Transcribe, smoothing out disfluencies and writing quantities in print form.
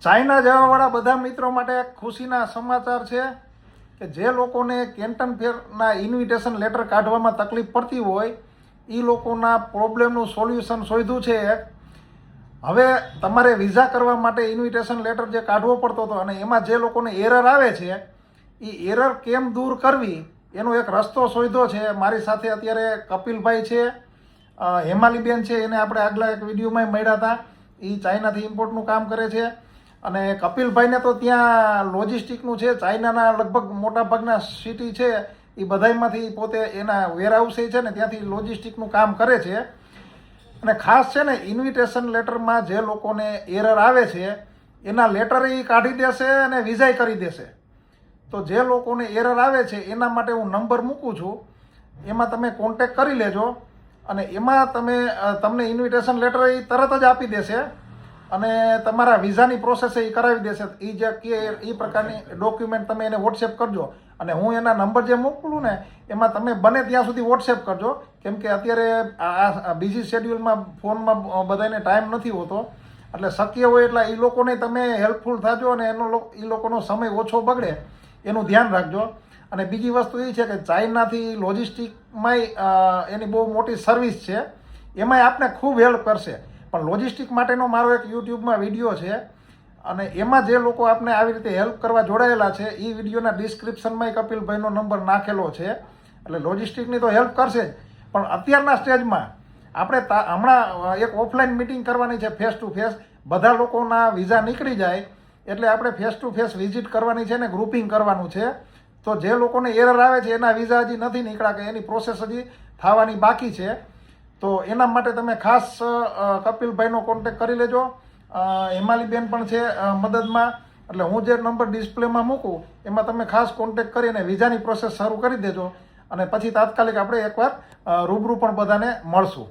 China જવાવાળા બધા મિત્રો માટે ખુશીના સમાચાર છે કે જે લોકોને કેન્ટન ફેરના ઇન્વિટેશન લેટર કાઢવામાં તકલીફ પડતી હોય એ લોકોના પ્રોબ્લેમનું સોલ્યુશન શોધ્યું છે. હવે તમારે વિઝા કરવા માટે ઇન્વિટેશન લેટર જે કાઢવો પડતો હતો અને એમાં જે લોકોને એરર આવે છે એ એરર કેમ દૂર કરવી એનો એક રસ્તો શોધ્યો છે. મારી સાથે અત્યારે કપિલભાઈ છે, હેમાલીબેન છે, એને આપણે આગલા એક વિડીયોમાં મળ્યા હતા. એ ચાઇનાથી ઇમ્પોર્ટનું કામ કરે છે અને કપિલભાઈને તો ત્યાં લોજિસ્ટિકનું છે. ચાઇનાના લગભગ મોટાભાગના સિટી છે એ બધામાંથી પોતે એના વેરહાઉસે છે ને ત્યાંથી લોજિસ્ટિકનું કામ કરે છે. અને ખાસ છે ને ઇન્વિટેશન લેટરમાં જે લોકોને એરર આવે છે એના લેટર એ કાઢી દેશે અને વિઝાય કરી દેશે. તો જે લોકોને એરર આવે છે એના માટે હું નંબર મૂકું છું, એમાં તમે કોન્ટેક કરી લેજો અને એમાં તમને ઇન્વિટેશન લેટર એ તરત જ આપી દેશે અને તમારા વિઝાની પ્રોસેસ એ કરાવી દેશે. એ જે કે એ પ્રકારની ડોક્યુમેન્ટ તમે એને વોટ્સએપ કરજો અને હું એના નંબર જે મોકલું ને એમાં તમે બને ત્યાં સુધી વોટ્સએપ કરજો, કેમ કે અત્યારે આ બીજી શેડ્યુલમાં ફોનમાં બધાને ટાઈમ નથી હોતો. એટલે શક્ય હોય એટલે એ લોકોને તમે હેલ્પફુલ થાજો અને એ લોકોનો સમય ઓછો બગડે એનું ધ્યાન રાખજો. અને બીજી વસ્તુ એ છે કે ચાઇનાથી લોજિસ્ટિકમાંય એની બહુ મોટી સર્વિસ છે, એમાંય આપને ખૂબ હેલ્પ કરશે. પણ લોજિસ્ટિક માટેનો મારો એક યુટ્યુબમાં વિડીયો છે અને એમાં જે લોકો આપને આવી રીતે હેલ્પ કરવા જોડાયેલા છે એ વિડીયોના ડિસ્ક્રિપ્શનમાં કપિલભાઈનો નંબર નાખેલો છે. એટલે લોજિસ્ટિકની તો હેલ્પ કરશે જ, પણ અત્યારના સ્ટેજમાં આપણે હમણાં એક ઓફલાઈન મિટિંગ કરવાની છે ફેસ ટુ ફેસ. બધા લોકોના વિઝા નીકળી જાય એટલે આપણે ફેસ ટુ ફેસ વિઝિટ કરવાની છે ને ગ્રુપિંગ કરવાનું છે. તો જે લોકોને એરર આવે છે એના વિઝા હજી નથી નીકળ્યા કે એની પ્રોસેસ હજી થવાની બાકી છે. તો એના માટે તમે ખાસ કપિલભાઈનો કોન્ટેક કરી લેજો. હેમાલીબેન પણ છે મદદમાં. એટલે હું જે નંબર ડિસ્પ્લેમાં મૂકું એમાં તમે ખાસ કોન્ટેક કરીને વિઝાની પ્રોસેસ શરૂ કરી દેજો અને પછી તાત્કાલિક આપણે એકવાર રૂબરૂ પણ બધાને મળશું.